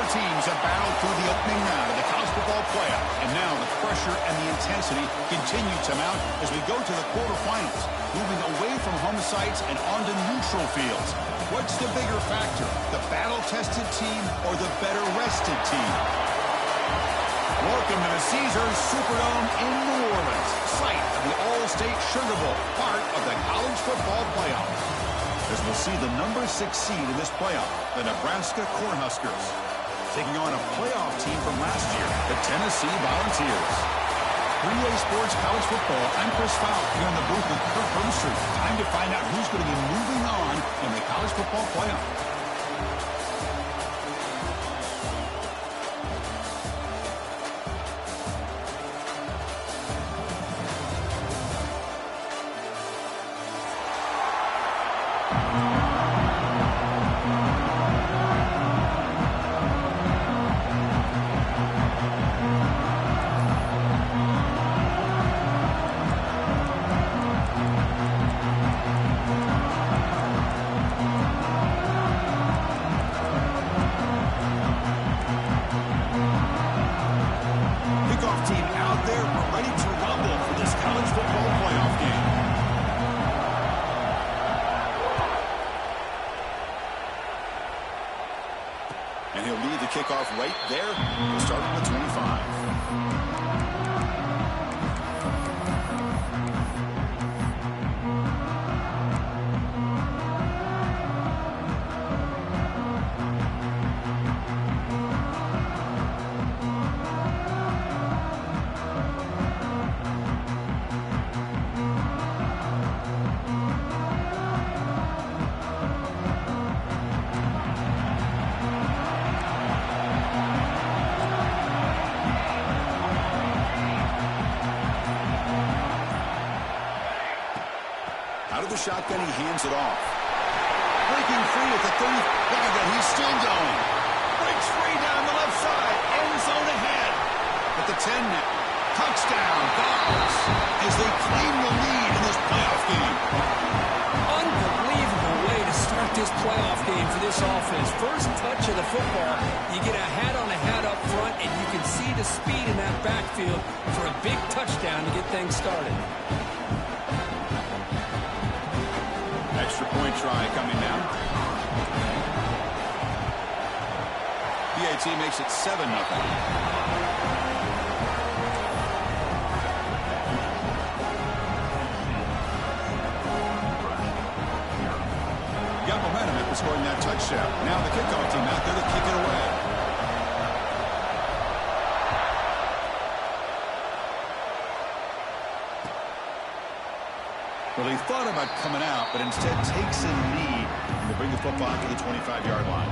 teams have battled through the opening round of the college football playoff, and now the pressure and the intensity continue to mount as we go to the quarterfinals, moving away from home sites and onto neutral fields. What's the bigger factor, the battle-tested team or the better-rested team? Welcome to the Caesars Superdome in New Orleans, site of the All-State Sugar Bowl, part of the college football playoff. As we'll see the number 6 seed in this playoff, the Nebraska Cornhuskers, taking on a playoff team from last year, the Tennessee Volunteers. 3A Sports College Football, I'm Chris Fowler here in the booth with Kirk Brimstreet. Time to find out who's going to be moving on in the college football playoff. And he'll lead the kickoff right there. We'll start on the 25. Out of the shotgun, he hands it off. Breaking free at the 30. Look at that, he's still going. Breaks free down the left side. End zone ahead. At the 10 now. Touchdown, Bbowl as they claim the lead in this playoff game. Unbelievable way to start this playoff game for this offense. First touch of the football, you get a hat on a hat up front, and you can see the speed in that backfield for a big touchdown to get things started. Extra point try coming now. PAT makes it 7-0. Got momentum after scoring that touchdown. Now the kickoff team out there to kick it away. Well, he thought about coming out, but instead takes a knee to bring the football to the 25-yard line.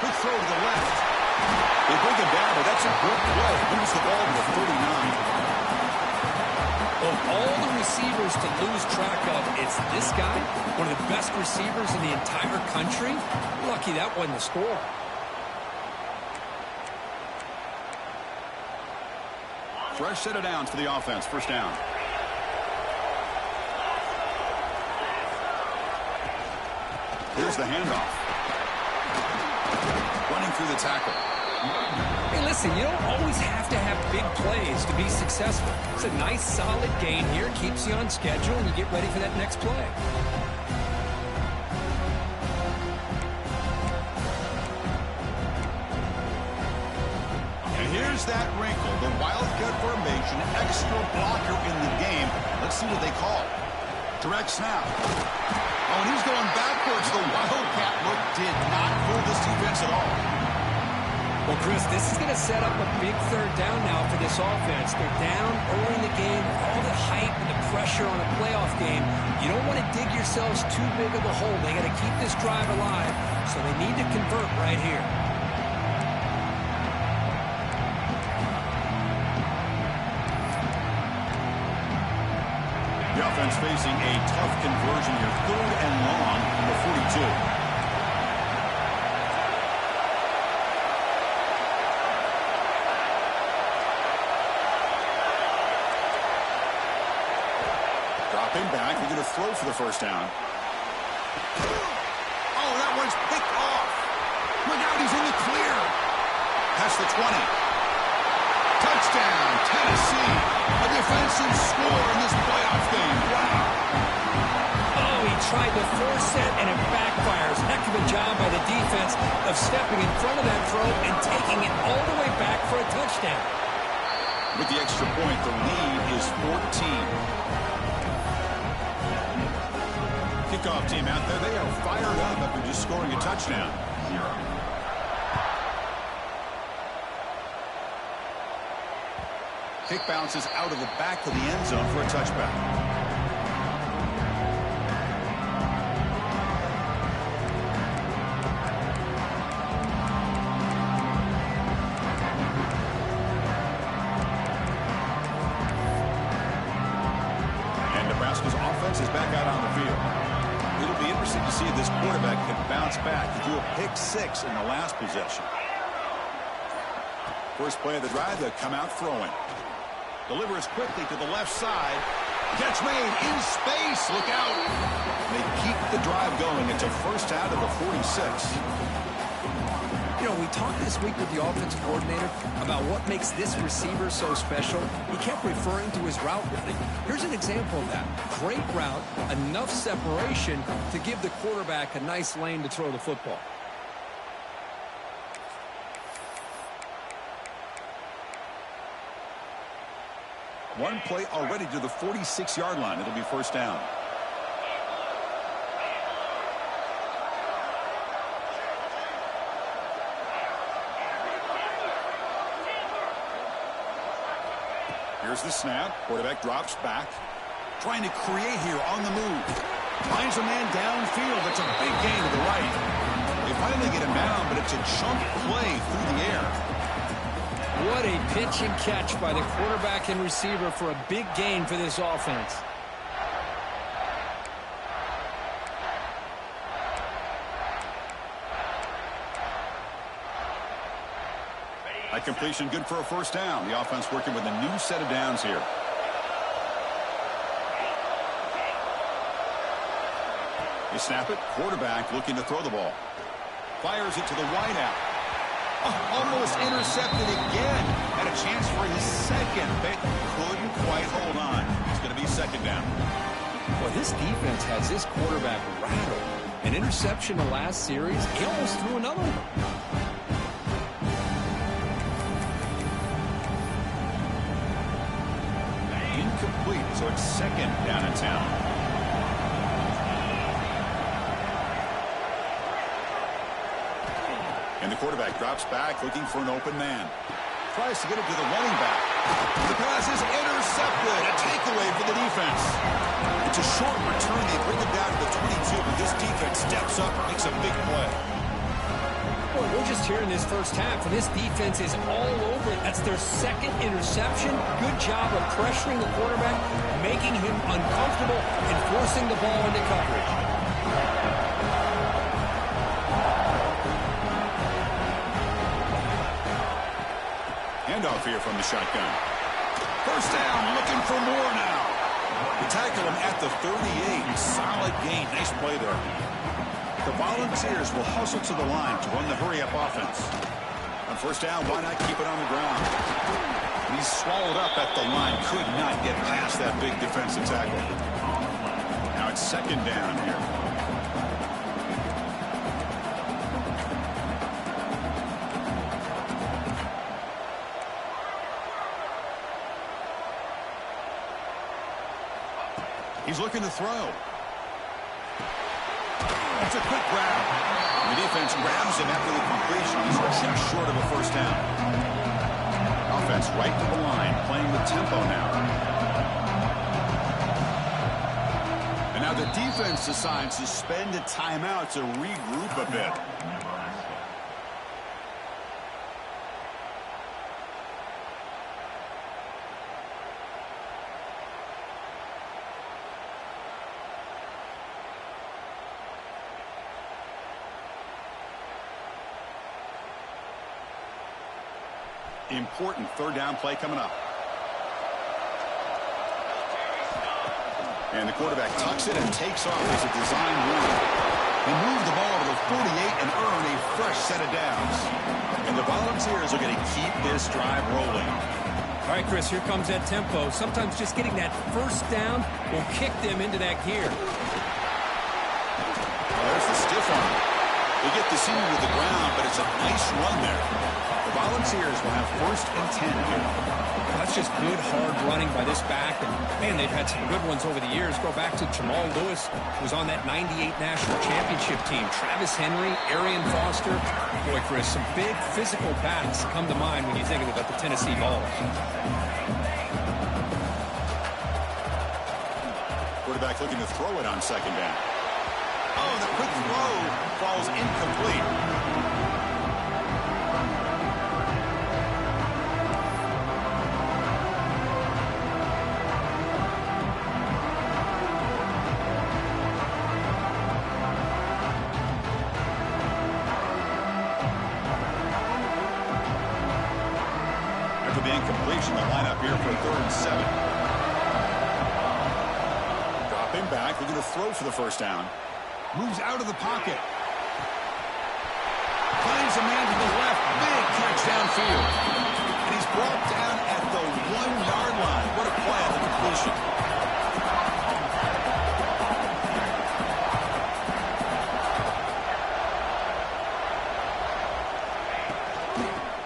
Quick throw to the left. They bring him down, but that's a good play. Moves the ball to the 39. Of all the receivers to lose track of, it's this guy, one of the best receivers in the entire country. Lucky that wasn't the score. Fresh set of downs for the offense. First down. Here's the handoff. Running through the tackle. Hey, listen, you don't always have to have big plays to be successful. It's a nice, solid gain here. Keeps you on schedule, and you get ready for that next play. And here's that wrinkle, the Wildcat formation, extra blocker in the game. Let's see what they call. Direct snap. Oh, and he's going backwards. The Wildcat look did not fool this defense at all. Well, Chris, this is going to set up a big third down now for this offense. They're down early in the game. All the hype and the pressure on a playoff game. You don't want to dig yourselves too big of a hole. They got to keep this drive alive, so they need to convert right here. The offense offense facing a tough conversion here. 3rd and long from the 42. Dropping back, he's going to throw for the first down. Oh, that one's picked off. Look out, he's in the clear. Past the 20. Touchdown, Tennessee. A defensive score in this playoff game. Wow. Oh, he tried to force it, and it backfires. Heck of a job by the defense of stepping in front of that throw and taking it all the way back for a touchdown. With the extra point, the lead is 14. Kickoff team out there, they are fired up after just scoring a touchdown. Kick bounces out of the back of the end zone for a touchback. And Nebraska's offense is back out on the field. It'll be interesting to see if this quarterback can bounce back. He threw a pick-6 in the last possession. First play of the drive, they'll come out throwing. Delivers quickly to the left side. Catch made in space. Look out. They keep the drive going. It's a first out of the 46. You know, we talked this week with the offensive coordinator about what makes this receiver so special. He kept referring to his route running. Here's an example of that. Great route, enough separation to give the quarterback a nice lane to throw the football. One play already to the 46-yard line. It'll be first down. Here's the snap. Quarterback drops back. Trying to create here on the move. Finds a man downfield. It's a big gain to the right. They finally get him down, but it's a chunk play through the air. What a pitch and catch by the quarterback and receiver for a big gain for this offense. A completion good for a first down. The offense working with a new set of downs here. They snap it. Quarterback looking to throw the ball. Fires it to the wideout. Almost intercepted again. Had a chance for his second, but couldn't quite hold on. It's going to be second down. Well, this defense has this quarterback rattled. An interception the last series. He almost threw another one. Incomplete, so it's second down in town. And the quarterback drops back, looking for an open man. Tries to get it to the running back. The pass is intercepted. A takeaway for the defense. It's a short return. They bring it down to the 22, but this defense steps up and makes a big play. Well, we're just here in this first half, and this defense is all over it. That's their second interception. Good job of pressuring the quarterback, making him uncomfortable, and forcing the ball into coverage. Handoff here from the shotgun. First down, looking for more now. They tackle him at the 38. Solid gain. Nice play there. The Volunteers will hustle to the line to run the hurry-up offense. On first down, why not keep it on the ground? He's swallowed up at the line. Could not get past that big defensive tackle. Now it's second down here. He's looking to throw. It's a quick grab. The defense grabs him after the completion. He's just short of a first down. Offense right to the line, playing with tempo now. And now the defense decides to spend a timeout to regroup a bit. Important third down play coming up. And the quarterback tucks it and takes off as a design run. He moved the ball to the 48 and earned a fresh set of downs. And the Volunteers are going to keep this drive rolling. All right, Chris, here comes that tempo. Sometimes just getting that first down will kick them into that gear. There's the stiff arm. They get the senior to the ground, but it's a nice run there. The Volunteers will have 1st and 10 here. That's just good, hard running by this back. And, man, they've had some good ones over the years. Go back to Jamal Lewis, who was on that 98 National Championship team. Travis Henry, Arian Foster. Boy, Chris, some big physical backs come to mind when you think about the Tennessee Vols. Quarterback looking to throw it on 2nd down. Oh, the quick throw falls incomplete. After the incompletion, the lineup here for 3rd and 7. Dropping back, looking to throw for the 1st down. Moves out of the pocket. Finds a man to the left. Big catch downfield. And he's brought down at the 1-yard line. What a play on the completion.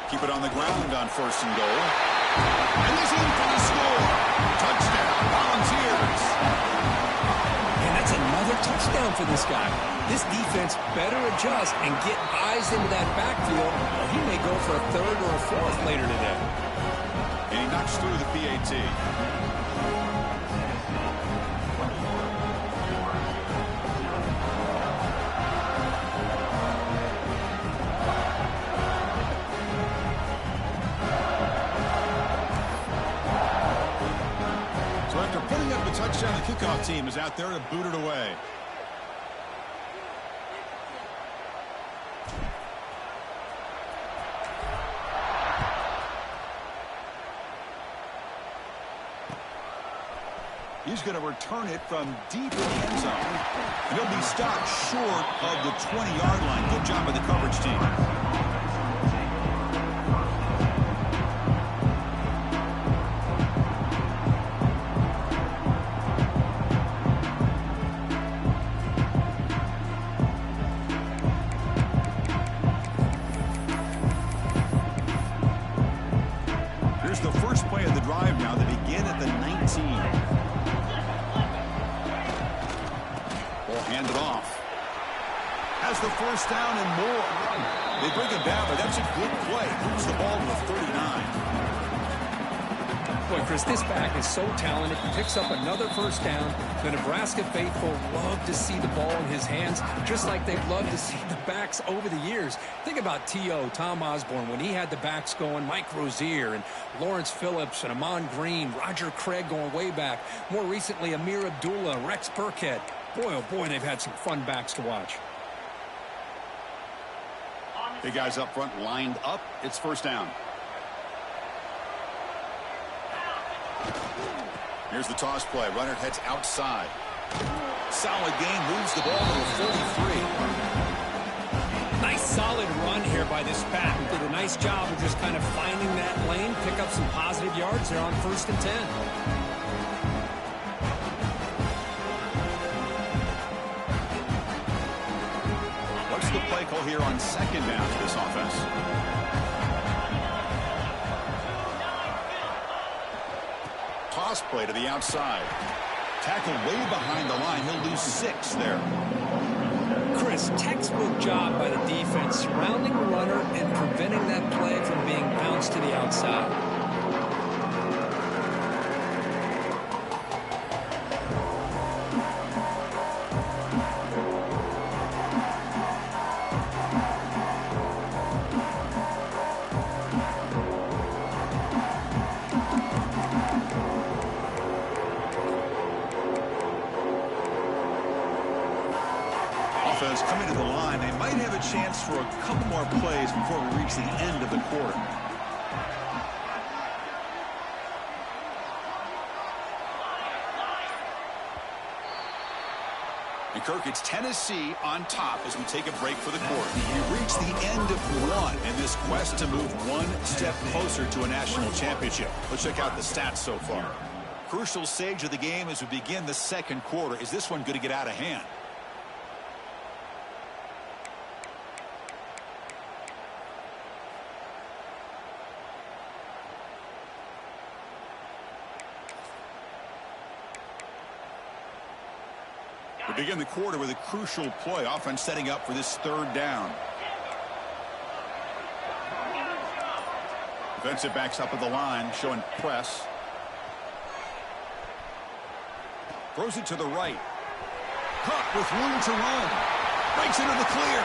Keep it on the ground on 1st and goal. And he's in for the score. Touchdown, Volunteers. Another touchdown for this guy. This defense better adjust and get eyes into that backfield, or he may go for a 3rd or a 4th later today. And he knocks through the PAT. Touchdown, the kickoff team is out there to boot it away. He's going to return it from deep in the end zone. And he'll be stopped short of the 20-yard line. Good job by the coverage team. Here's the first play of the drive now. They begin at the 19. Ball handed off. Has the 1st down and more. They bring him down, but that's a good play. Moves the ball to the 39. Boy, Chris, this back is so talented. He picks up another 1st down. The Nebraska faithful love to see the ball in his hands, just like they've loved to see the backs over the years. Think about T.O., Tom Osborne, when he had the backs going, Mike Rozier and Lawrence Phillips and Amon Green, Roger Craig going way back. More recently, Amir Abdullah, Rex Burkhead. Boy, oh boy, they've had some fun backs to watch. Big guys up front lined up. It's 1st down. Here's the toss play. Runner heads outside. Solid gain. Moves the ball to the 43. Nice solid run here by this back. Did a nice job of just kind of finding that lane, pick up some positive yards there on 1st and 10. What's the play call here on 2nd down for this offense? Toss play to the outside. Tackle way behind the line. He'll lose 6 there. Chris, textbook job by the defense, surrounding the runner and preventing that play from being bounced to the outside. Offense coming to the line. They might have a chance for a couple more plays before we reach the end of the quarter. And Kirk, it's Tennessee on top as we take a break for the quarter. We reach the end of one in this quest to move one step closer to a national championship. Let's check out the stats so far. Crucial stage of the game as we begin the second quarter. Is this one going to get out of hand? We begin the quarter with a crucial play. Offense setting up for this third down. Defensive backs up at the line, showing press. Throws it to the right. Cook with room to run. Breaks into the clear.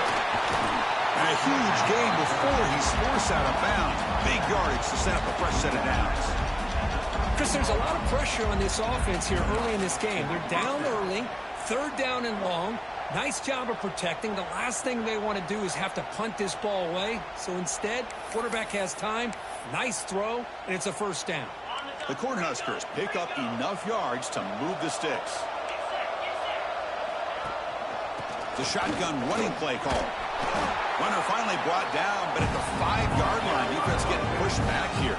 And a huge gain before he's forced out of bounds. Big yardage to set up a fresh set of downs. Chris, there's a lot of pressure on this offense here early in this game. They're down early. Third down and long. Nice job of protecting. The last thing they want to do is have to punt this ball away. So instead, quarterback has time. Nice throw, and it's a first down. The Cornhuskers pick up enough yards to move the sticks. The shotgun running play call. Runner finally brought down, but at the 5-yard line, defense getting pushed back here.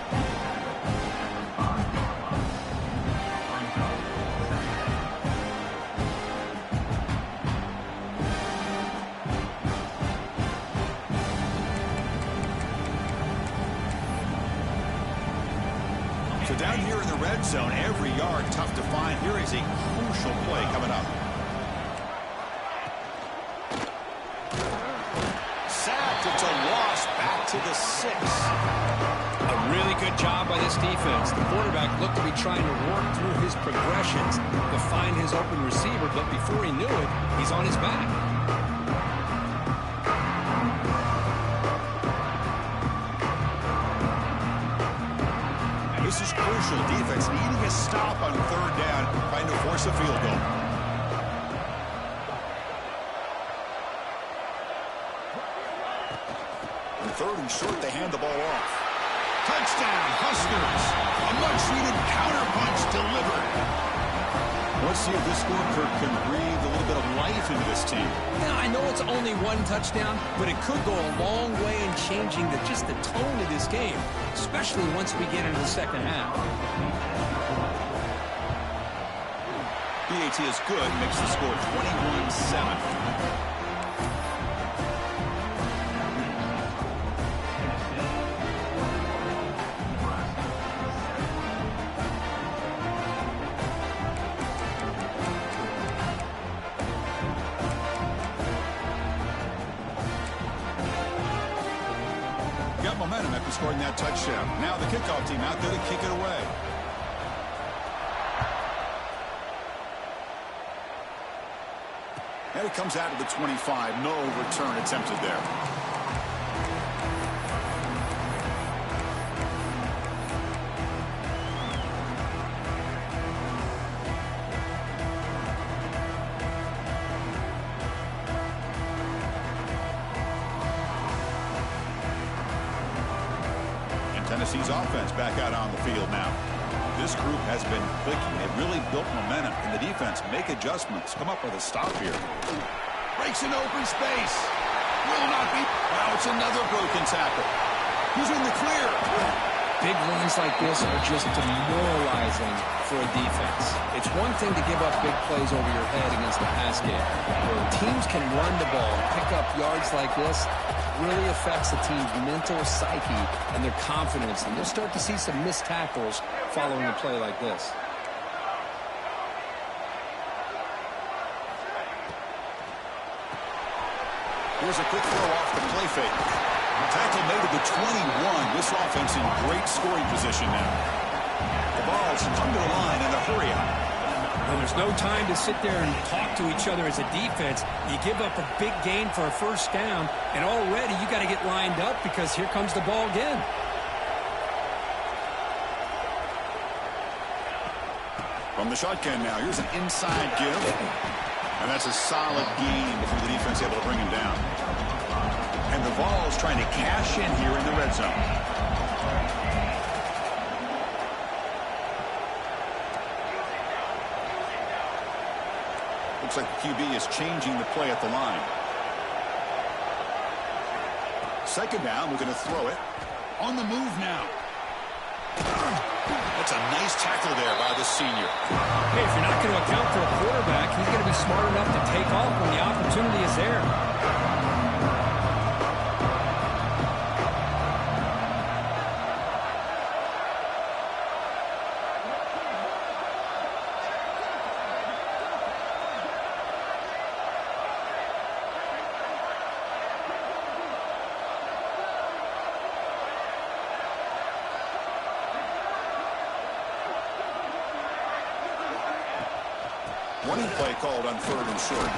So down here in the red zone, every yard tough to find. Here is a crucial play coming up. Sacked, it's a loss back to the 6. A really good job by this defense. The quarterback looked to be trying to work through his progressions to find his open receiver, but before he knew it, he's on his back. This is crucial. Defense needing a stop on third down, trying to force a field goal. On third and short, they hand the ball off. Touchdown, Huskers. A much-needed counterpunch delivered. Let's see if this score, Kirk, can breathe a little bit of life into this team. Now, I know it's only one touchdown, but it could go a long way in changing just the tone of this game, especially once we get into the second half. BAT is good, makes the score 21-7. Got momentum after scoring that touchdown. Now the kickoff team out there to kick it away. And it comes out to the 25. No return attempted there. Tennessee's offense back out on the field now. This group has been clicking. They've really built momentum, and the defense make adjustments. Come up with a stop here. Breaks in open space. Will not be. Now it's another broken tackle. He's in the clear. Big runs like this are just demoralizing for a defense. It's one thing to give up big plays over your head against the pass game. When teams can run the ball, pick up yards like this, really affects the team's mental psyche and their confidence. And you'll start to see some missed tackles following a play like this. Here's a quick throw off the play fake. Tackle made at the 21. This offense in great scoring position now. The ball's come to the line in a hurry up. Well, there's no time to sit there and talk to each other as a defense. You give up a big gain for a first down, and already you got to get lined up because here comes the ball again. From the shotgun now, here's an inside give. And that's a solid gain before the defense able to bring him down. And the Vols trying to cash in here in the red zone. Looks like the QB is changing the play at the line. Second down, we're going to throw it. On the move now. That's a nice tackle there by the senior. Hey, if you're not going to account for a quarterback, he's going to be smart enough to take off when the opportunity is there. Running play called on 3rd and short.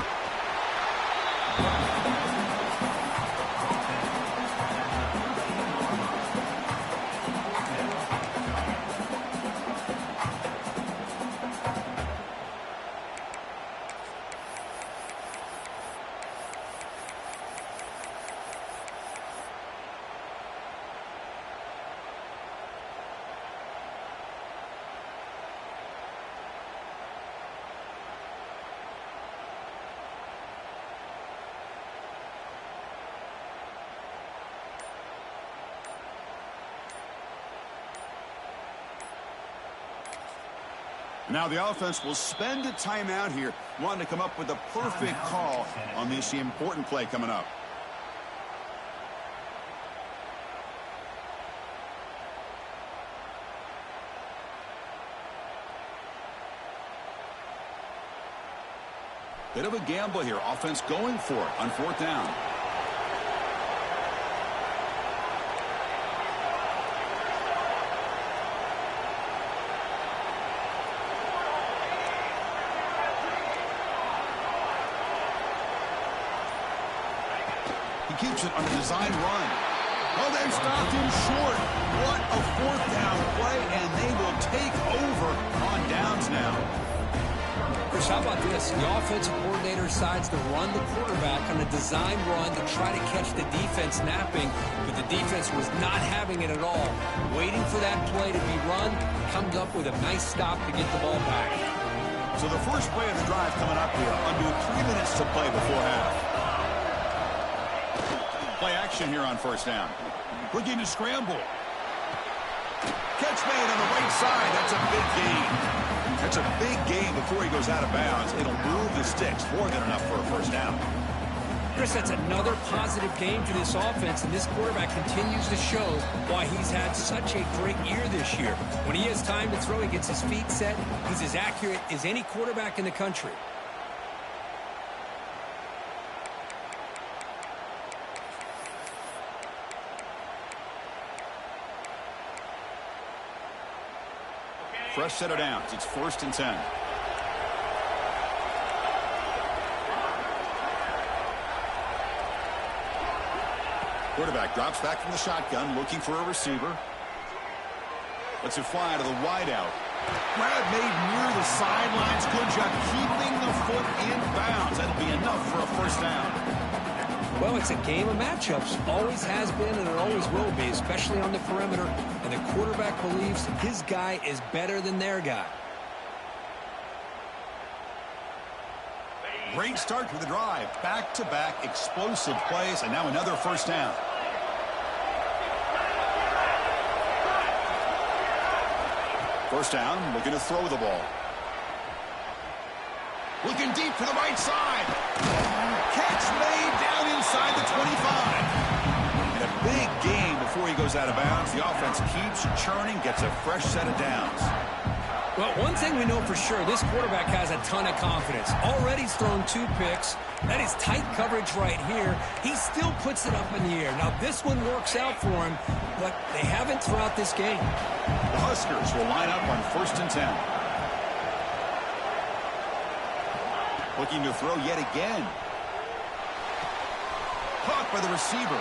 Now the offense will spend a timeout here, wanting to come up with a perfect call on this important play coming up. Bit of a gamble here. Offense going for it on 4th down. Keeps it on a design run. Oh, they've stopped him short. What a 4th down play, and they will take over on downs now. Chris, how about this? The offensive coordinator decides to run the quarterback on a design run to try to catch the defense napping, but the defense was not having it at all. Waiting for that play to be run, comes up with a nice stop to get the ball back. So the first play of the drive coming up here, under 3 minutes to play before half. Play action here on 1st down. Looking to scramble. Catch made on the right side. That's a big gain. That's a big gain before he goes out of bounds. It'll move the sticks. More than enough for a 1st down. Chris, that's another positive game for this offense, and this quarterback continues to show why he's had such a great year this year. When he has time to throw, he gets his feet set. He's as accurate as any quarterback in the country. Fresh set of downs. It's 1st and 10. Quarterback drops back from the shotgun, looking for a receiver. Lets it fly to the wideout. Grab made near the sidelines. Good job keeping the foot in bounds. That'll be enough for a 1st down. Well, it's a game of matchups. Always has been, and it always will be, especially on the perimeter. And the quarterback believes his guy is better than their guy. Great start to the drive. Back-to-back explosive plays, and now another 1st down. First down, looking to throw the ball. Looking deep to the right side. Catch made down inside the 25. And a big gain before he goes out of bounds. The offense keeps churning, gets a fresh set of downs. Well, one thing we know for sure, this quarterback has a ton of confidence. Already he's thrown 2 picks. That is tight coverage right here. He still puts it up in the air. Now, this one works out for him, but they haven't throughout this game. The Huskers will line up on 1st and 10. Looking to throw yet again. Caught by the receiver.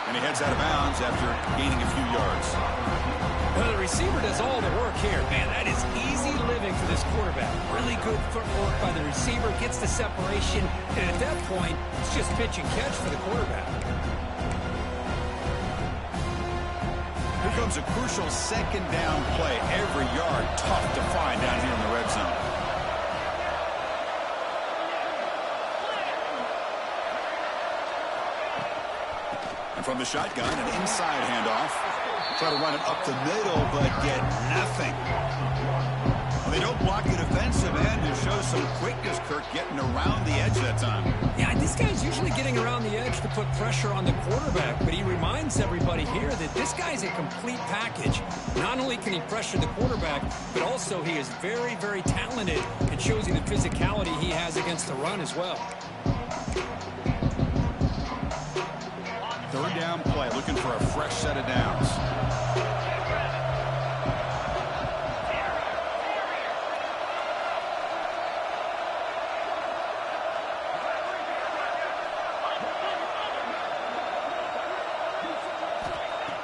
And he heads out of bounds after gaining a few yards. Well, the receiver does all the work here, man. That is easy living for this quarterback. Really good footwork by the receiver, gets the separation, and at that point, it's just pitch and catch for the quarterback. Here comes a crucial 2nd down play. Every yard tough to find down here in the red zone. And from the shotgun, an inside handoff. Try to run it up the middle, but get nothing. Well, they don't block the defensive end and show some quickness, Kirk, getting around the edge that time. Yeah, this guy's usually getting around the edge to put pressure on the quarterback, but he reminds everybody here that this guy's a complete package. Not only can he pressure the quarterback, but also he is very, very talented and shows you the physicality he has against the run as well. Third down play, looking for a fresh set of downs.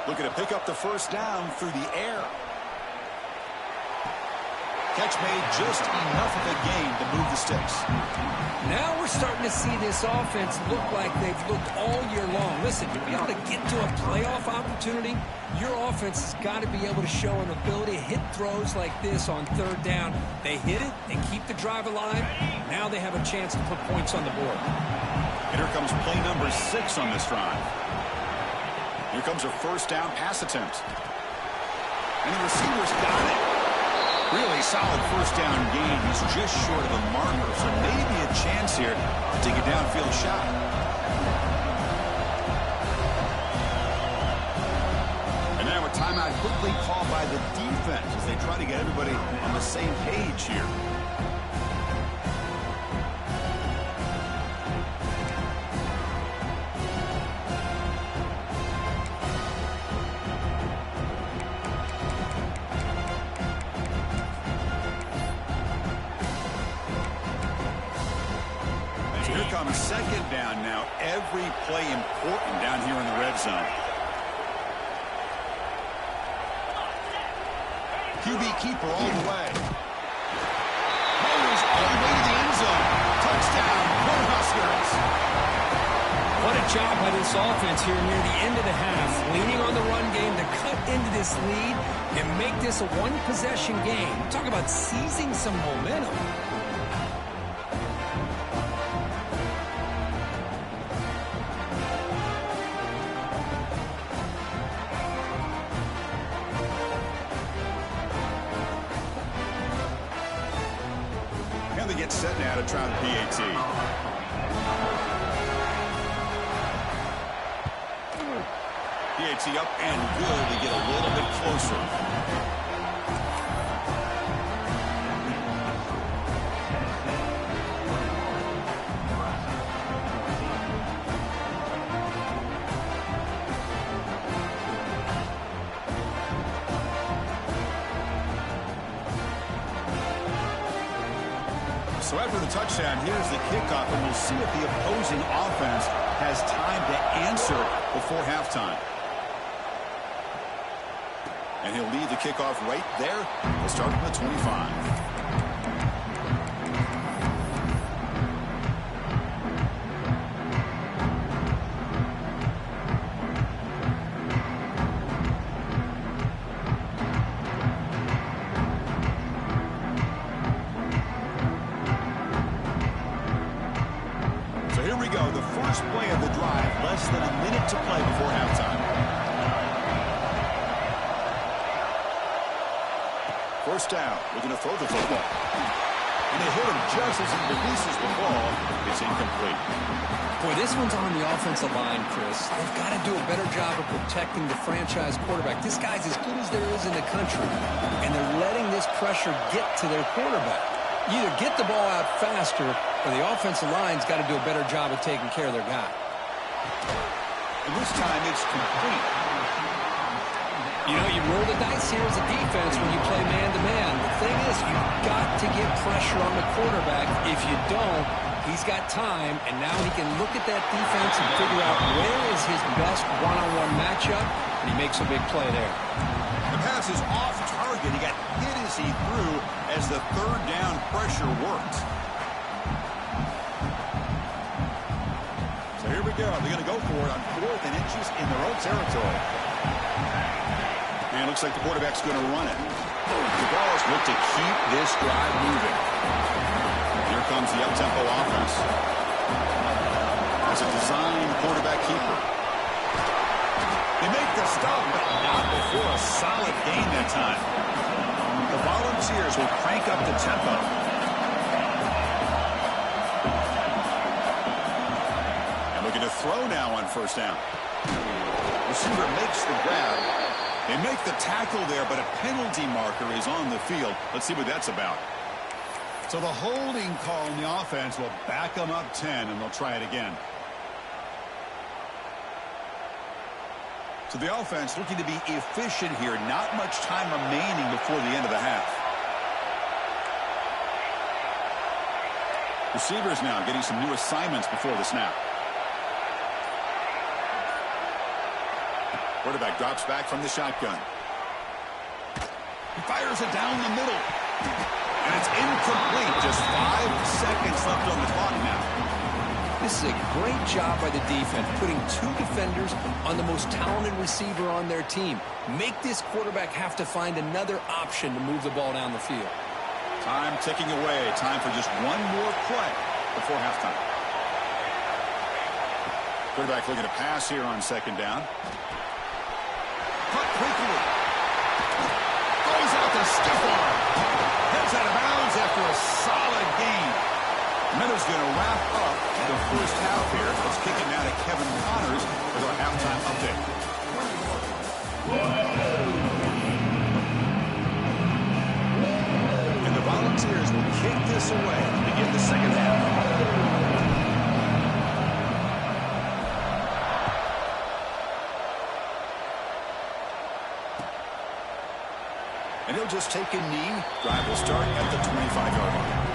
Looking to pick up the first down through the air. Catch made, just enough of a gain to move the sticks. Now we're starting to see this offense look like they've looked all year long. Listen, to be able to get to a playoff opportunity, your offense has got to be able to show an ability to hit throws like this on third down. They hit it, they keep the drive alive. Now they have a chance to put points on the board. And here comes play number 6 on this drive. Here comes a first down pass attempt. And the receiver's got it. Really solid first down gain. He's just short of the marker, so maybe a chance here to take a downfield shot. And now a timeout quickly called by the defense as they try to get everybody on the same page here. Second down now. Every play important down here in the red zone. QB keeper all the way. Motors all the way to the end zone. Touchdown, Cornhuskers. What a job by this offense here near the end of the half. Leaning on the run game to cut into this lead and make this a one-possession game. Talk about seizing some momentum. Set now to try the PAT. PAT up and good to get a little bit closer. So after the touchdown, here's the kickoff, and we'll see if the opposing offense has time to answer before halftime. And he'll lead the kickoff right there. We'll start from the 25. Play of the drive, less than a minute to play before halftime. First down, looking to throw the football. And they hit him just as he releases the ball. It's incomplete. Boy, this one's on the offensive line, Chris. They've got to do a better job of protecting the franchise quarterback. This guy's as good as there is in the country, and they're letting this pressure get to their quarterback. You either get the ball out faster, or the offensive line's got to do a better job of taking care of their guy. And this time it's complete. You know, you roll the dice here as a defense when you play man-to-man. The thing is, you've got to get pressure on the quarterback. If you don't, he's got time, and now he can look at that defense and figure out where is his best one-on-one matchup, and he makes a big play there. The pass is off target. He got hit as he threw as the third down pressure worked. So here we go. They're going to go for it on 4th and inches in their own territory. And it looks like the quarterback's going to run it. The Balls look to keep this drive moving. Here comes the up-tempo offense. As a design quarterback keeper. the stump, but not before a solid gain that time. The Volunteers will crank up the tempo. And looking to throw now on first down. Receiver makes the grab. They make the tackle there, but a penalty marker is on the field. Let's see what that's about. So the holding call in the offense will back them up 10, and they'll try it again. So the offense looking to be efficient here. Not much time remaining before the end of the half. Receivers now getting some new assignments before the snap. Quarterback drops back from the shotgun. He fires it down the middle. And it's incomplete. Just 5 seconds left on the clock now. This is a great job by the defense, putting 2 defenders on the most talented receiver on their team. Make this quarterback have to find another option to move the ball down the field. Time ticking away. Time for just one more play before halftime. Quarterback looking to pass here on second down. Cut quickly. Throws out the stiff arm. Heads out of bounds after a solid gain. Meadows going to wrap up the first half here. Let's kick it now to Kevin Connors with our halftime update. And the Volunteers will kick this away to begin the second half. And he'll just take a knee. Drive will start at the 25-yard line.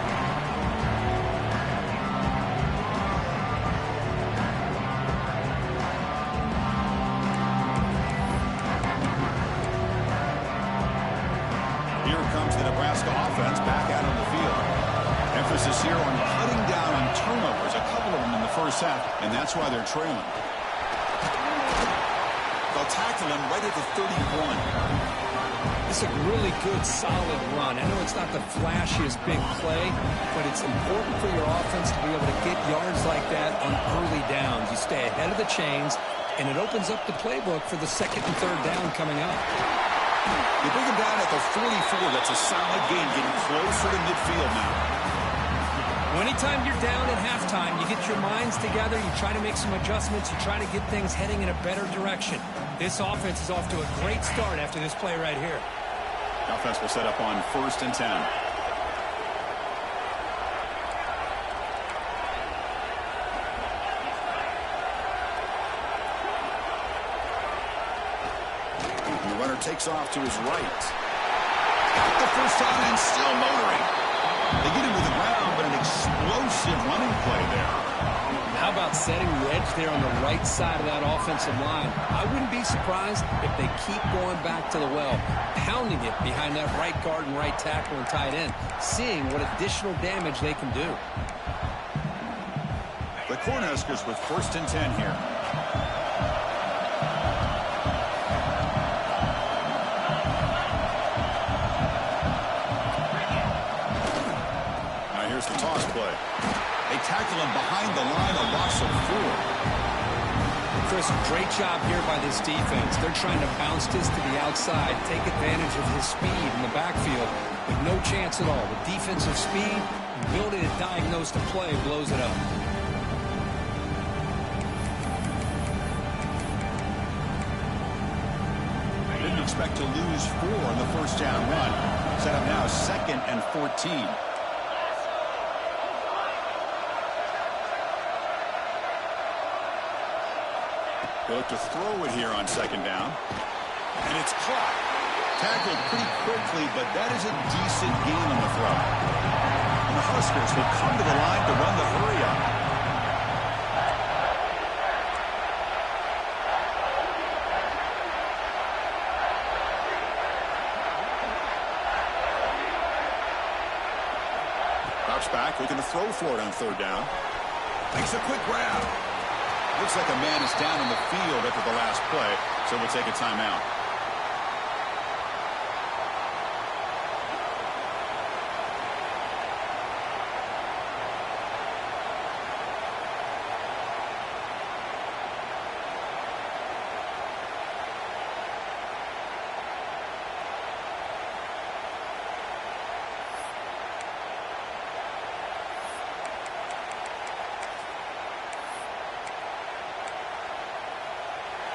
Offense back out on the field. Emphasis here on cutting down on turnovers, a couple of them in the first half, and that's why they're trailing. They'll tackle him right at the 31. This is a really good, solid run. I know it's not the flashiest big play, but it's important for your offense to be able to get yards like that on early downs. You stay ahead of the chains, and it opens up the playbook for the second and third down coming up. You bring him down at the 44. That's a solid gain, getting closer to midfield now. Anytime you're down at halftime, you get your minds together, you try to make some adjustments, you try to get things heading in a better direction. This offense is off to a great start after this play right here. The offense will set up on 1st and 10. Takes off to his right. Got the first down and still motoring. They get him to the ground, but an explosive running play there. How about setting the edge there on the right side of that offensive line? I wouldn't be surprised if they keep going back to the well, pounding it behind that right guard and right tackle and tight end, seeing what additional damage they can do. The Cornhuskers with 1st and 10 here. Here's the toss play. They tackle him behind the line, a loss of 4. Chris, great job here by this defense. They're trying to bounce this to the outside, take advantage of his speed in the backfield, with no chance at all. The defensive speed, ability to diagnose the play, blows it up. Didn't expect to lose 4 on the first down run. Set up now 2nd and 14. They look to throw it here on 2nd down. And it's caught. Tackled pretty quickly, but that is a decent gain on the throw. And the Huskers will come to the line to run the hurry up. Drops back, looking to throw for it on 3rd down. Makes a quick grab. Looks like a man is down in the field after the last play, so we'll take a timeout.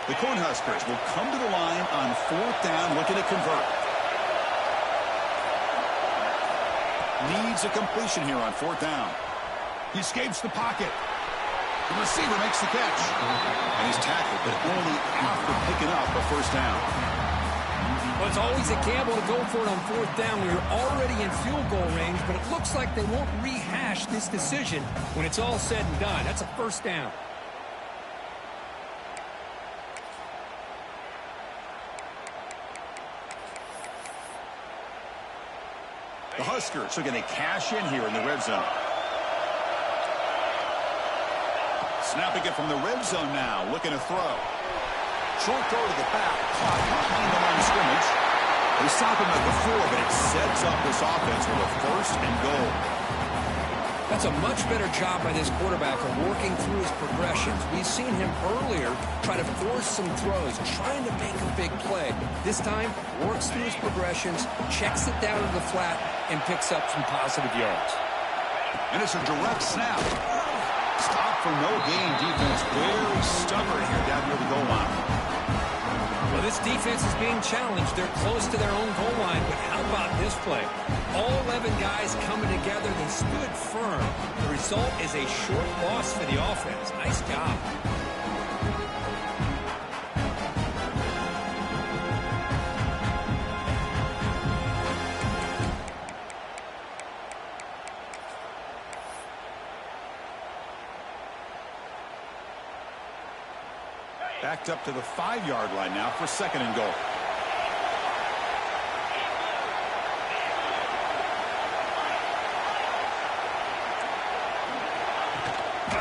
The Cornhuskers will come to the line on 4th down, looking to convert. Needs a completion here on 4th down. He escapes the pocket. The receiver makes the catch. And he's tackled, but only after picking up a 1st down. Well, it's always a gamble to go for it on 4th down when you're already in field goal range, but it looks like they won't rehash this decision when it's all said and done. That's a 1st down. The Huskers are going to cash in here in the red zone. Snapping it from the red zone now, looking to throw. Short throw to the back, caught behind the line of scrimmage. They stop him at the 4, but it sets up this offense with a 1st and goal. That's a much better job by this quarterback of working through his progressions. We've seen him earlier try to force some throws, trying to make a big play. This time, works through his progressions, checks it down to the flat, and picks up some positive yards. And it's a direct snap. Stop for no gain. Defense very stubborn here down near the goal line. Well, this defense is being challenged. They're close to their own goal line, but how about this play? All 11 guys coming together. They stood firm. The result is a short loss for the offense. Nice job. Backed up to the 5-yard line now for 2nd and goal.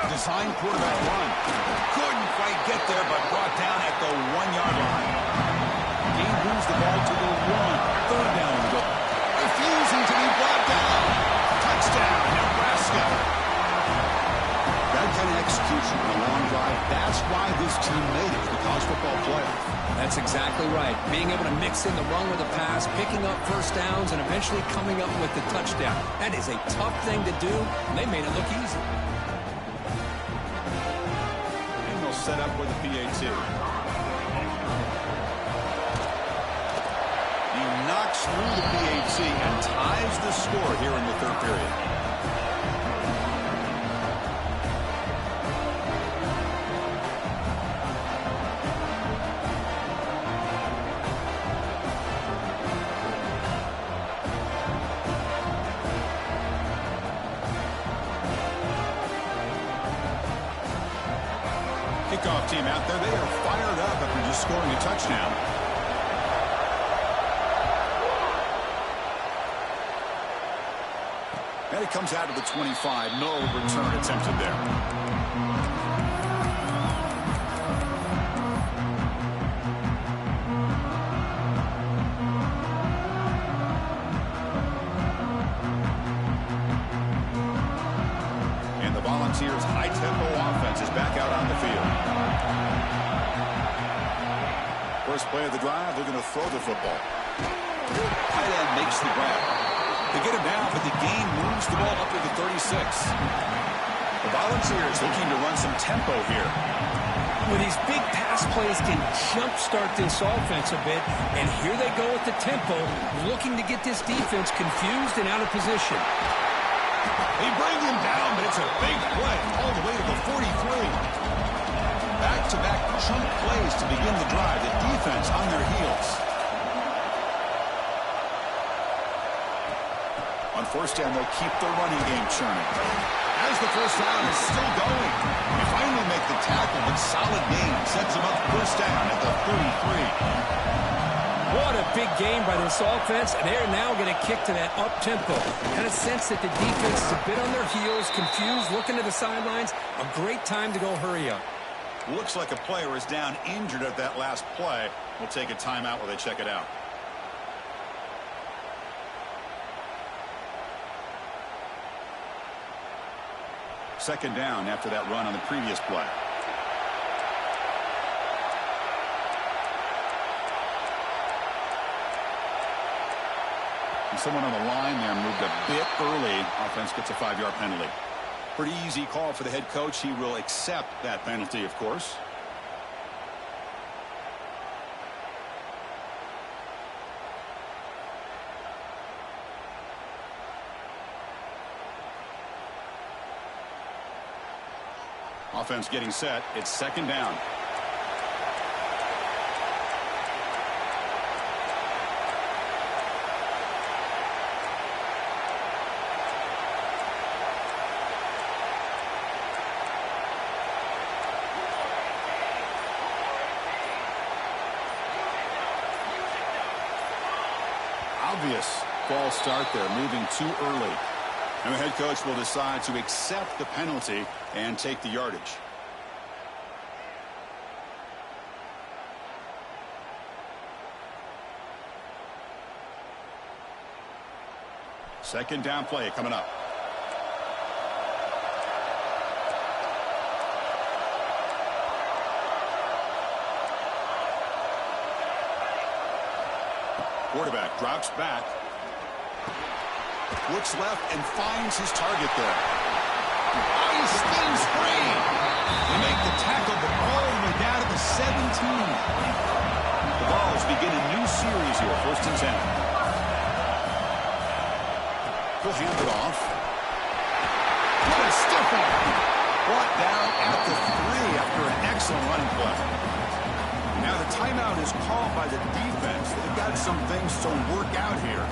Design quarterback run. Couldn't quite get there, but brought down at the 1-yard line. Gain moves the ball to the 1. 3rd down and goal. Refusing to be brought down. Touchdown, Nebraska. That kind of execution on a long drive, that's why this team made it to the college football playoff. That's exactly right. Being able to mix in the run with the pass, picking up 1st downs, and eventually coming up with the touchdown. That is a tough thing to do, and they made it look easy. And they'll set up with a PAT. He knocks through the PAT and ties the score here in the 3rd period. Kickoff team out there. They are fired up after just scoring a touchdown. And it comes out of the 25. No return attempted there. Volunteers' high-tempo offense is back out on the field. First play of the drive, they're going to throw the football. Tight end makes the grab. They get him down, but the gain moves the ball up to the 36. The Volunteers looking to run some tempo here. Well, these big pass plays can jumpstart this offense a bit, and here they go with the tempo, looking to get this defense confused and out of position. They bring him down, but it's a big play all the way to the 43. Back-to-back chunk plays to begin the drive. The defense on their heels. On 1st down, they'll keep the running game churning. As the 1st down is still going. They finally make the tackle, but solid gain sets them up 1st down at the 33. What a big game by this offense, and they're now going to kick to that up-tempo. Kind of sense that the defense is a bit on their heels, confused, looking to the sidelines. A great time to go hurry up. Looks like a player is down injured at that last play. We'll take a timeout while they check it out. Second down after that run on the previous play. Someone on the line there moved a bit early. Offense gets a 5-yard penalty. Pretty easy call for the head coach. He will accept that penalty, of course. Offense getting set. It's second down. Obvious false start there, moving too early. And the head coach will decide to accept the penalty and take the yardage. Second down play coming up. Quarterback drops back. Looks left and finds his target there. Oh, he spins free. They make the tackle, but all the way down to the 17. The Vols begin a new series here, 1st and 10. He'll hand it off. What a stiff arm. Brought down at the 3 after an excellent running play. Now the timeout is called by the defense. They've got some things to work out here.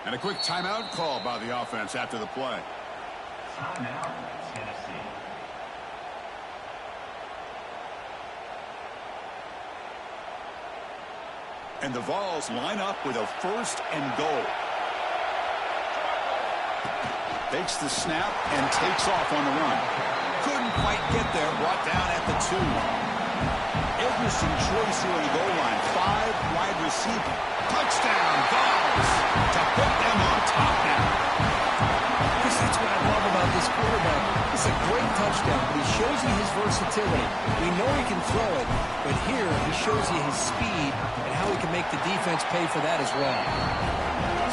And a quick timeout call by the offense after the play. Timeout, Tennessee. And the Vols line up with a 1st and goal. Takes the snap and takes off on the run. Couldn't quite get there, brought down at the 2. Interesting choice here on the goal line. 5 wide receiver. Touchdown, Vols, to put them on top now. Chris, that's what I love about this quarterback. It's a great touchdown, but he shows you his versatility. We know he can throw it, but here he shows you his speed and how he can make the defense pay for that as well.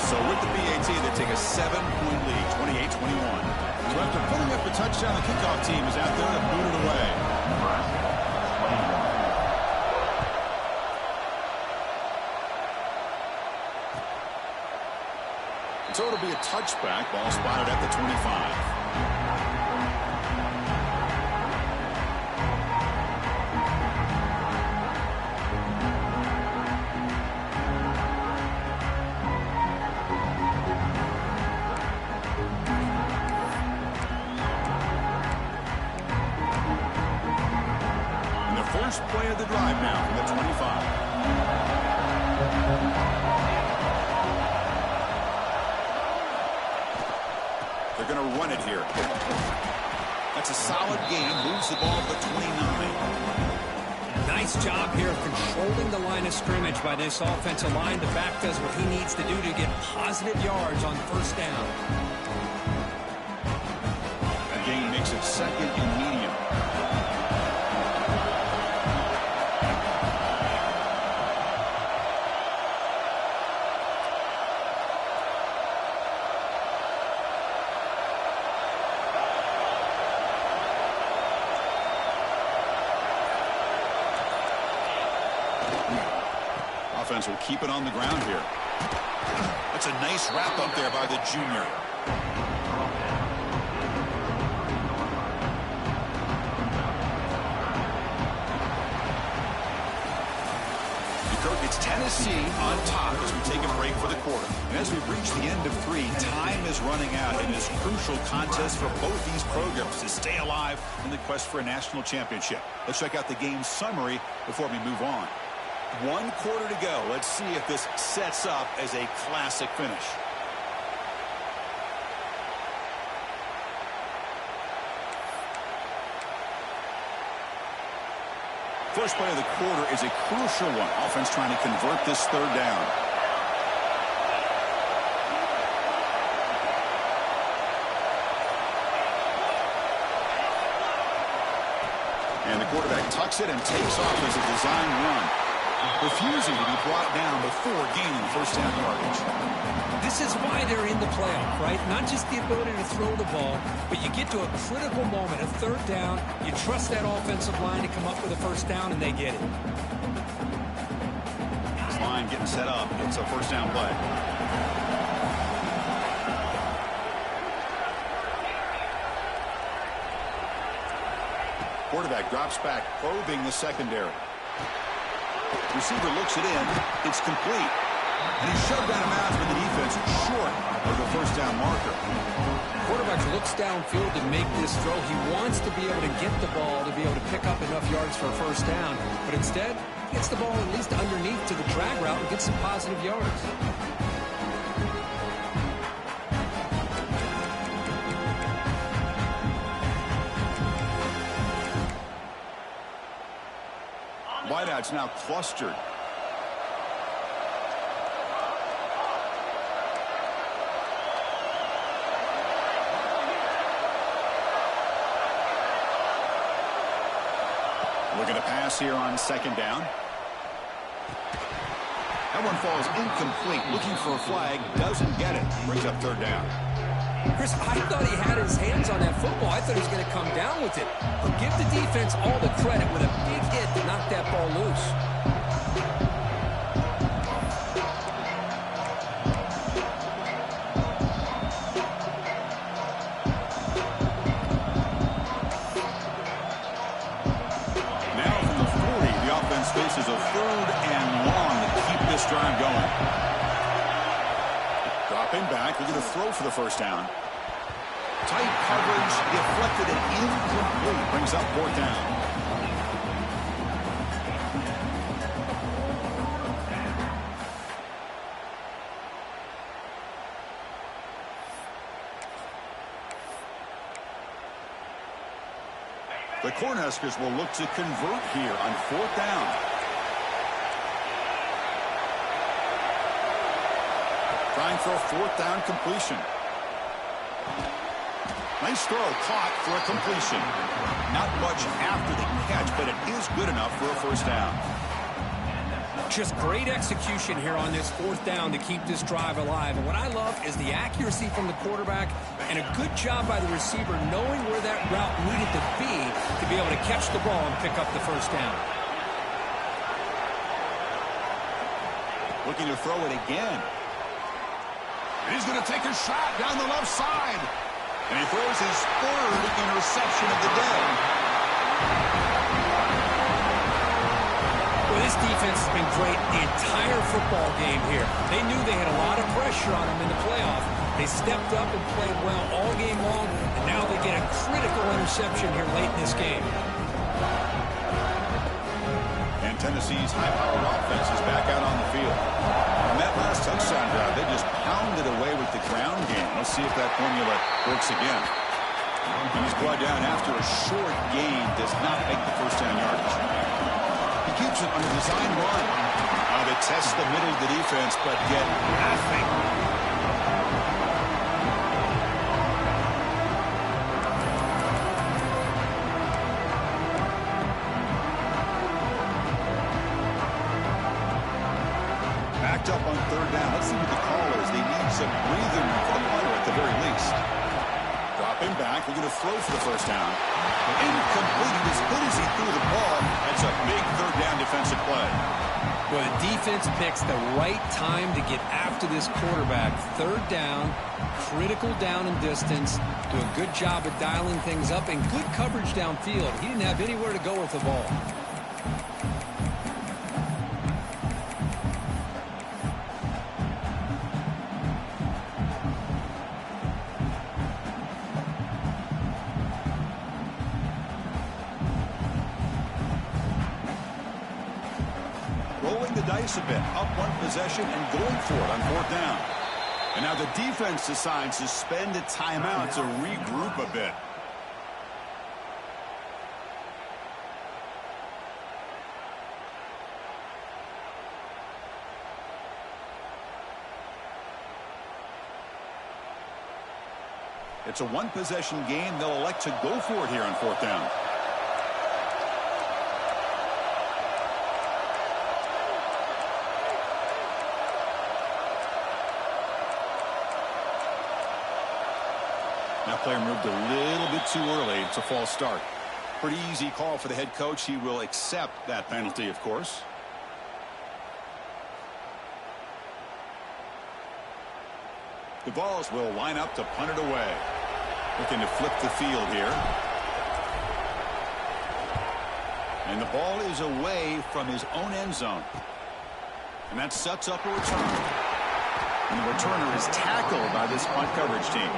So with the BAT, they take a 7-point lead, 28-21. So after putting up the touchdown, the kickoff team is out there to boot it away. So it'll be a touchback. Ball spotted at the 25. And the first play of the drive now from the 25. They're going to run it here. That's a solid gain. Moves the ball to the 29. Nice job here of controlling the line of scrimmage by this offensive line. The back does what he needs to do to get positive yards on 1st down. That gain makes it 2nd and medium. Offense will keep it on the ground here. That's a nice wrap up there by the junior. It's Tennessee on top as we take a break for the quarter. And as we reach the end of 3, time is running out in this crucial contest for both these programs to stay alive in the quest for a national championship. Let's check out the game summary before we move on. 1 quarter to go. Let's see if this sets up as a classic finish. First play of the quarter is a crucial one. Offense trying to convert this 3rd down. And the quarterback tucks it and takes off as a design run. refusing to be brought down before gaining first down yardage. This is why they're in the playoff, right? Not just the ability to throw the ball, but you get to a critical moment, a third down. You trust that offensive line to come up with a first down, and they get it. This line getting set up. It's a first down play. Quarterback drops back, probing the secondary. Receiver looks it in. It's complete. And he's shoved out of bounds with the defense short of the first down marker. Quarterback looks downfield to make this throw. He wants to be able to get the ball to be able to pick up enough yards for a first down. But instead, he gets the ball at least underneath to the drag route and gets some positive yards. Wideouts now clustered. Looking to pass here on second down. That one falls incomplete. Looking for a flag. Doesn't get it. Brings up third down. Chris, I thought he had his hands on that football. I thought he was going to come down with it. But give the defense all the credit with a big hit to knock that ball loose. Now from the 40, the offense faces a third and long to keep this drive going. Dropping back, we're going to throw for the first down. Tight coverage, deflected and incomplete. Brings up fourth down. The Cornhuskers will look to convert here on fourth down. Trying for a fourth down completion. Nice throw, caught for a completion. Not much after the catch, but it is good enough for a first down. Just great execution here on this fourth down to keep this drive alive. And what I love is the accuracy from the quarterback and a good job by the receiver knowing where that route needed to be able to catch the ball and pick up the first down. Looking to throw it again. And he's going to take a shot down the left side. And he throws his third interception of the day. Well, this defense has been great the entire football game here. They knew they had a lot of pressure on them in the playoff. They stepped up and played well all game long, and now they get a critical interception here late in this game. And Tennessee's high-powered offense is back out on the field. On that last touchdown drive, they just pounded away with the ground game. Let's see if that formula works again. And he's brought down after a short gain, does not make the first down yardage. He keeps it on a design run. They test the middle of the defense, but get nothing. Backed up on third down. Let's see what the call is. They need some breathing room for the punter at the very least. Dropping back. We're going to throw for the first down. Incomplete. As good as he threw the ball, that's a big third down defensive play. Well, the defense picks the right time to get after this quarterback. Third down, critical down and distance. Do a good job of dialing things up and good coverage downfield. He didn't have anywhere to go with the ball. Rolling the dice a bit, up one possession and going for it on fourth down. And now the defense decides to spend a timeout to regroup a bit. It's a one-possession game. They'll elect to go for it here on fourth down. That player moved a little bit too early. It's a false start. Pretty easy call for the head coach. He will accept that penalty, of course. The Vols will line up to punt it away. Looking to flip the field here. And the ball is away from his own end zone. And that sets up a return. And the returner is tackled by this punt coverage team.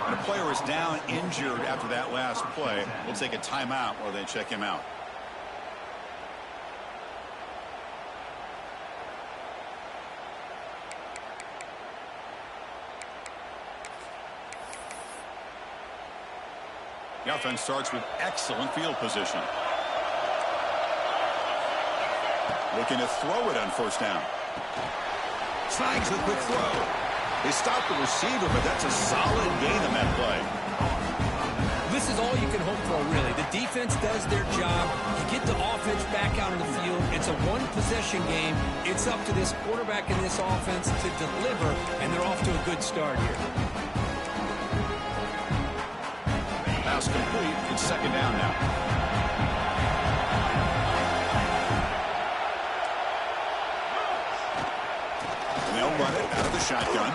And the player is down injured after that last play. We'll take a timeout while they check him out. The offense starts with excellent field position. Looking to throw it on first down. Snags the quick throw. They stop the receiver, but that's a solid gain on that play. This is all you can hope for, really. The defense does their job. You get the offense back out on the field. It's a one-possession game. It's up to this quarterback and this offense to deliver, and they're off to a good start here. Pass complete. It's second down now. And they'll run it out of the shotgun.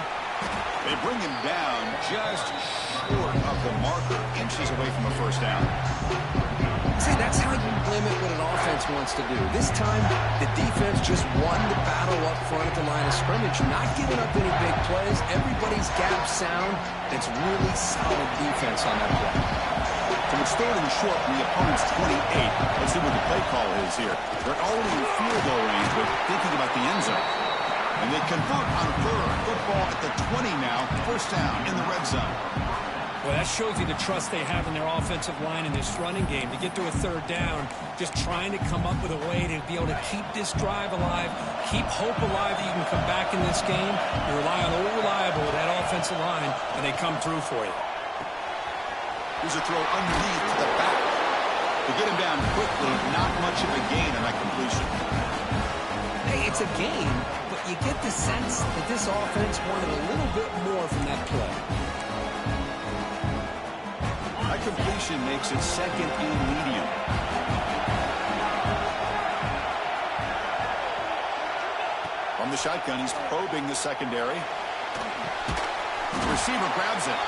They bring him down just short of the marker, inches away from a first down. See, that's how you limit what an offense wants to do. This time, the defense just won the battle up front at the line of scrimmage, not giving up any big plays. Everybody's gap sound. It's really solid defense on that play. So it's third and short from the opponent's 28. Let's see what the play call is here. They're already in field goal range, but thinking about the end zone. And they convert on third. Football at the 20 now. First down in the red zone. Well, that shows you the trust they have in their offensive line in this running game. To get to a third down, just trying to come up with a way to be able to keep this drive alive, keep hope alive that you can come back in this game. You rely on old reliable with that offensive line, and they come through for you. Here's a throw underneath to the back. To get him down quickly, not much of a gain on that completion. Hey, it's a gain, but you get the sense that this offense wanted a little bit more from that play. That completion makes it second and medium. From the shotgun, he's probing the secondary. The receiver grabs it.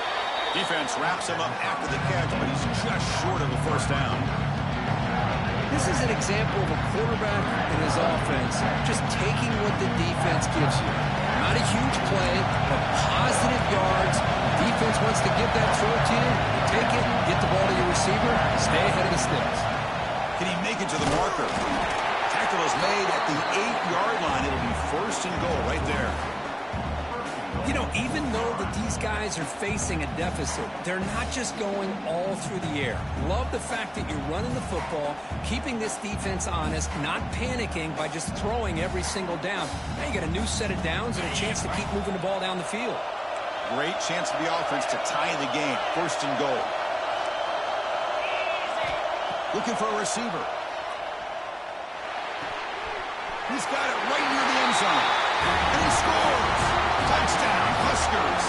Defense wraps him up after the catch, but he's just short of the first down. This is an example of a quarterback and his offense just taking what the defense gives you. Not a huge play, but positive yards. Defense wants to give that throw to you. You take it, get the ball to your receiver, stay ahead of the sticks. Can he make it to the marker? Tackle is made at the 8-yard line. It'll be first and goal right there. You know, even though that these guys are facing a deficit, they're not just going all through the air. Love the fact that you're running the football, keeping this defense honest, not panicking by just throwing every single down. Now you got a new set of downs and a chance to keep moving the ball down the field. Great chance for the offense to tie the game. First and goal. Looking for a receiver. He's got it right near the end zone. And he scores. Touchdown, Huskers.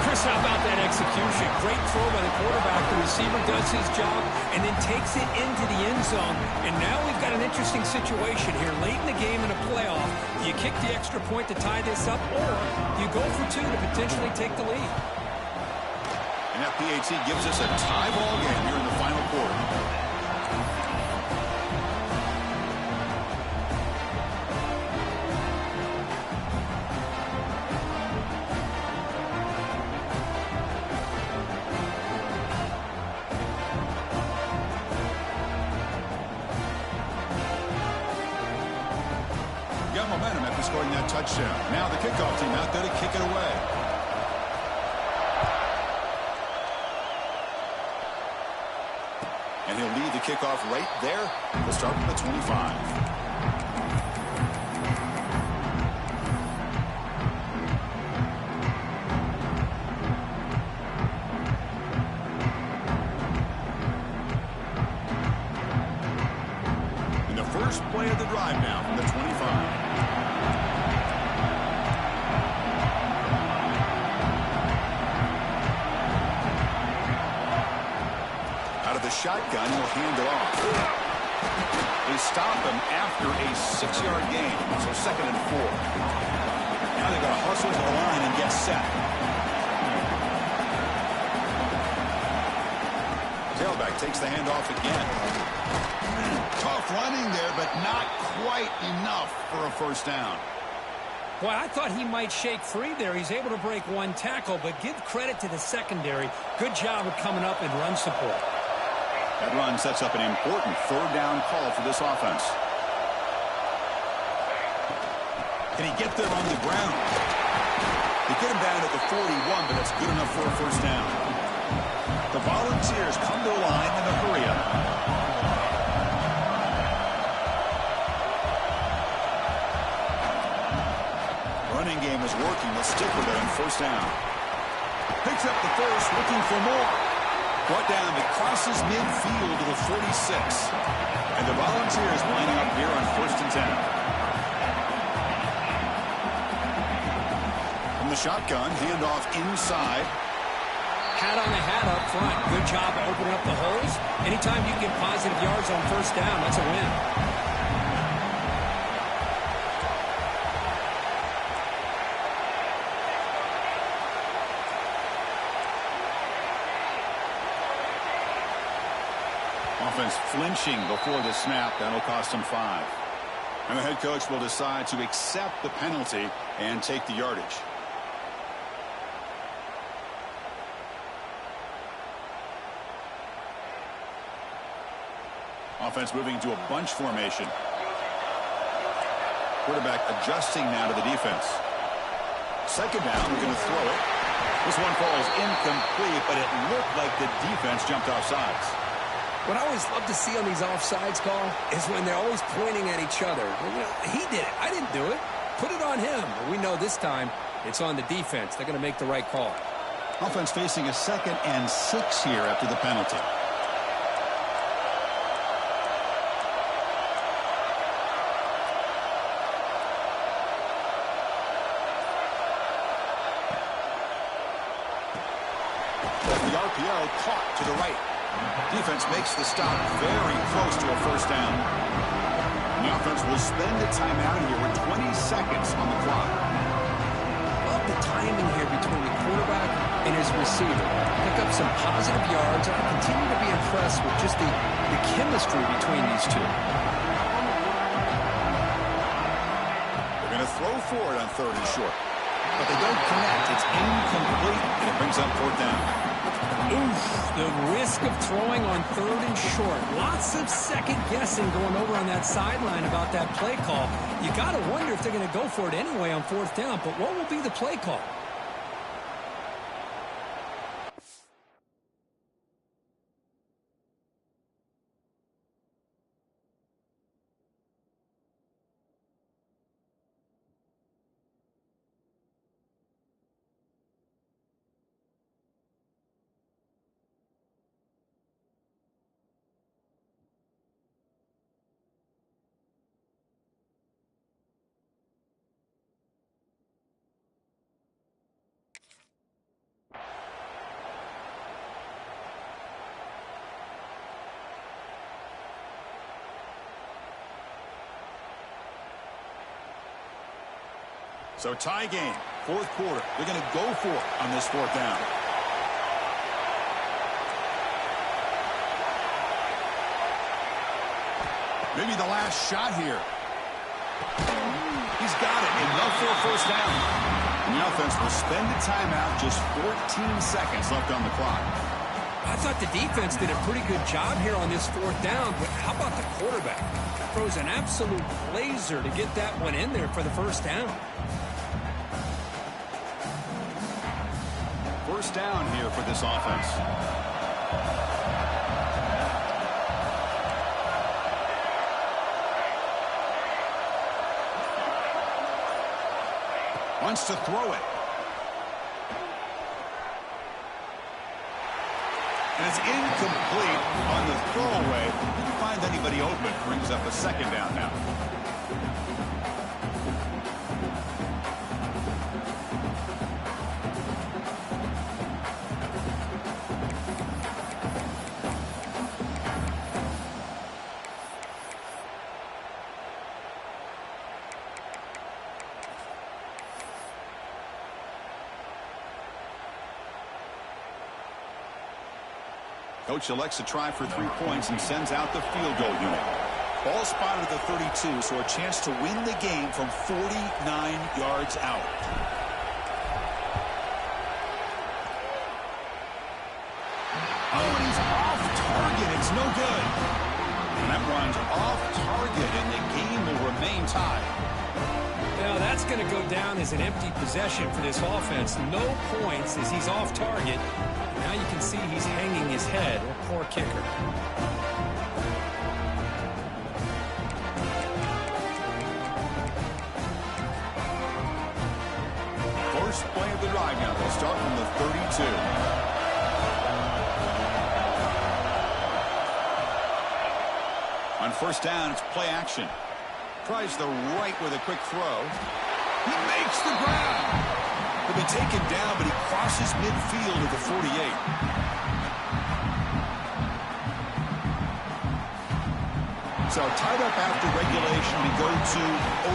Chris, how about that execution? Great throw by the quarterback. The receiver does his job and then takes it into the end zone. And now we've got an interesting situation here. Late in the game in a playoff, do you kick the extra point to tie this up, or you go for two to potentially take the lead? And that PAT gives us a tie ball game here in the final quarter. Got momentum after scoring that touchdown. Now the kickoff team out there to kick it away. And he'll lead the kickoff right there. We'll start from the 25. And the first play of the drive now from the 25. shotgun. He'll hand it off. They stop him after a 6-yard gain. So 2nd and 4. Now they've got to hustle to the line and get set. Tailback takes the handoff again. Tough running there, but not quite enough for a first down. Boy, I thought he might shake free there. He's able to break one tackle, but give credit to the secondary. Good job of coming up and run support. That run sets up an important 3rd down call for this offense. Can he get there on the ground? They get him down at the 41, but that's good enough for a first down. The Volunteers come to the line in a hurry-up. Running game is working. Let's stick with it on first down. Picks up the first, looking for more. Brought down, it crosses midfield to the 46. And the Volunteers lining up here on 1st and 10. From the shotgun, handoff inside. Hat on the hat up front. Good job opening up the holes. Anytime you get positive yards on first down, that's a win. Offense flinching before the snap. That'll cost them 5. And the head coach will decide to accept the penalty and take the yardage. Offense moving to a bunch formation. Quarterback adjusting now to the defense. 2nd down, we're going to throw it. This one falls incomplete, but it looked like the defense jumped off sides. What I always love to see on these offsides call is when they're always pointing at each other. Well, you know, he did it. I didn't do it. Put it on him. But we know this time it's on the defense. They're going to make the right call. Offense facing a 2nd and 6 here after the penalty. The RPO caught to the right. Defense makes the stop very close to a first down. The offense will spend a timeout here with 20 seconds on the clock. Love the timing here between the quarterback and his receiver. Pick up some positive yards, and I continue to be impressed with just the chemistry between these two. They're going to throw for it on 3rd and short. But they don't connect. It's incomplete, and it brings up 4th down. Oof, the risk of throwing on 3rd and short. Lots of second guessing going over on that sideline about that play call. You got to wonder if they're going to go for it anyway on 4th down, but what will be the play call? So tie game, 4th quarter. They're going to go for it on this 4th down. Maybe the last shot here. He's got it. Enough for a first down. And the offense will spend the timeout. Just 14 seconds left on the clock. I thought the defense did a pretty good job here on this 4th down, but how about the quarterback? Throws an absolute laser to get that one in there for the first down. First down here for this offense. Wants to throw it. And it's incomplete on the throwaway. Didn't find anybody open. Brings up a 2nd down now. Coach elects to try for 3 points and sends out the field goal unit. Ball spotted at the 32, so a chance to win the game from 49 yards out. Oh, and he's off target. It's no good. And that runs off target, and the game will remain tied. Now, that's going to go down as an empty possession for this offense. No points as he's off target. Now you can see he's hanging his head. A poor kicker. First play of the drive now. They'll start from the 32. On first down, it's play action. Tries the right with a quick throw. He makes the grab. He'll be taken down, but he crosses midfield at the 48. So tied up after regulation, we go to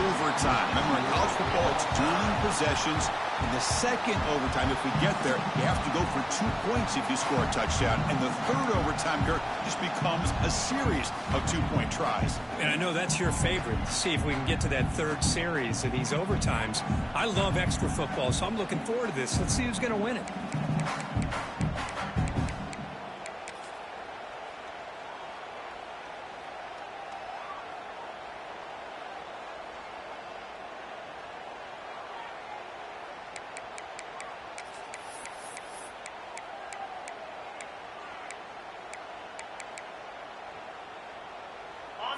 overtime. Remember, in college football, it's during possessions. In the second overtime, if we get there, you have to go for 2 points if you score a touchdown. And the third overtime, Kirk, just becomes a series of 2-point tries. And I know that's your favorite, to see if we can get to that third series of these overtimes. I love extra football, so I'm looking forward to this. Let's see who's going to win it.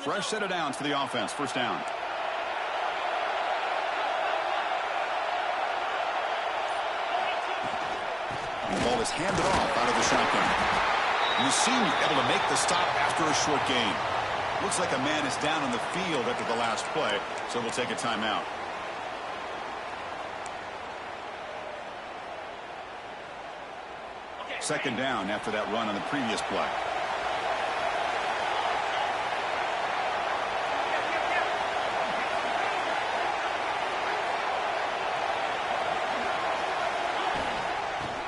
Fresh set of downs for the offense. First down. The ball is handed off out of the shotgun. And the senior able to make the stop after a short gain. Looks like a man is down on the field after the last play, so we'll take a timeout. Second down after that run on the previous play.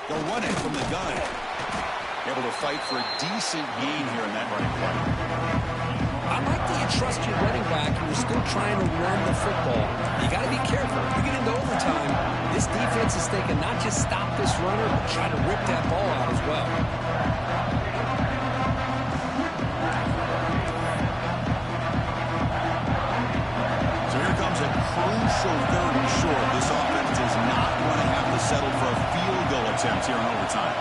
They'll run it from the gun. Able to fight for a decent gain here in that running play. I like that you trust your running back and you're still trying to run the football. You got to be careful. You get into overtime, this defense is thinking not just stop this runner, but try to rip that ball out as well. So here comes a crucial third and short. This offense does not want to have to settle for a field goal attempt here in overtime.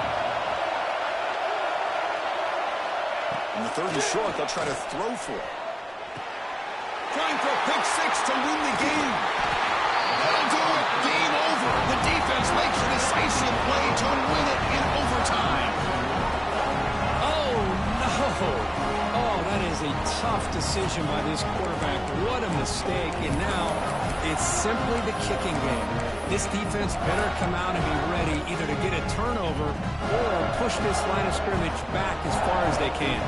In the third and short, they'll try to throw for it. Trying for a pick six to win the game. That'll do it. Game over. The defense makes a decisive play to win it in overtime. Oh, no. Oh, that is a tough decision by this quarterback. What a mistake. And now it's simply the kicking game. This defense better come out and be ready either to get a turnover or push this line of scrimmage back as far as they can.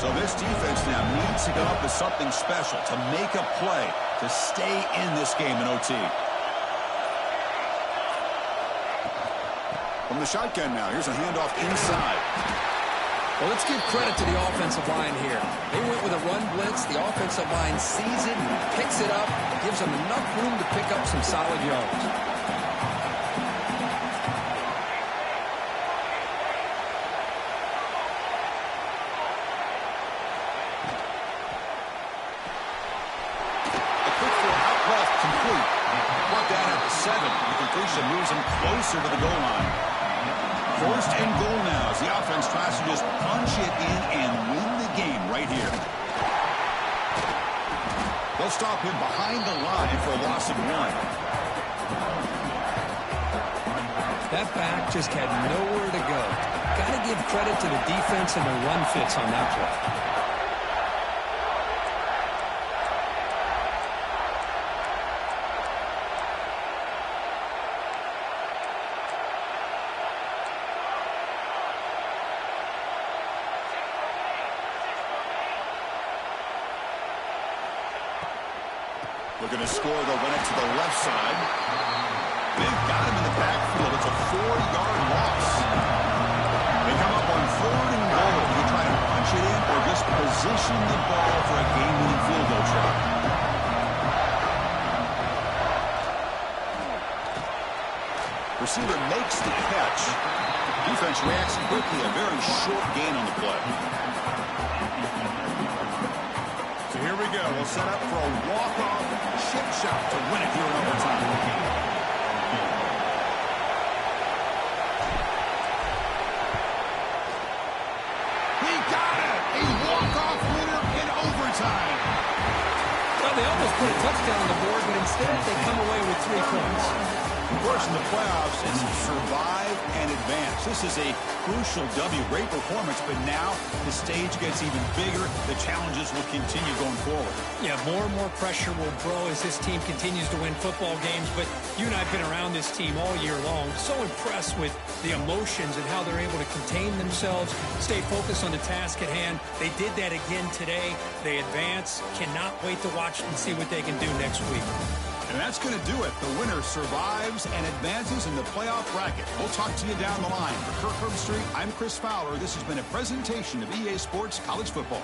So this defense now needs to come up with something special to make a play to stay in this game in OT. From the shotgun now, here's a handoff inside. Well, let's give credit to the offensive line here. They went with a run blitz. The offensive line sees it and picks it up, gives them enough room to pick up some solid yards. A quick throw out left, complete. Brought down at the 7. The completion moves him closer to the goal line. First and goal now as the offense tries to just punch it in and win the game right here. They'll stop him behind the line for a loss of 1. That back just had nowhere to go. Got to give credit to the defense and the run fits on that play. Looking to score, they'll run it to the left side. They've got him in the backfield. It's a 4-yard loss. They come up on 3rd and goal Receiver makes the catch. Defense reacts quickly. A very short gain on the play. So here we go. We'll set up for a walk-off chip shot to win it here in overtime. He got it! A walk-off winner in overtime. Well, they almost put a touchdown on the board, but instead they come away with 3 points. Of course, in the playoffs, it's survive and advance. This is a crucial W. Great performance, but now the stage gets even bigger. The challenges will continue going forward. Yeah, more and more pressure will grow as this team continues to win football games, but you and I have been around this team all year long. So impressed with the emotions and how they're able to contain themselves, stay focused on the task at hand. They did that again today. They advance. Cannot wait to watch and see what they can do next week. And that's going to do it. The winner survives and advances in the playoff bracket. We'll talk to you down the line. For Kirk Herbstreit, I'm Chris Fowler. This has been a presentation of EA Sports College Football.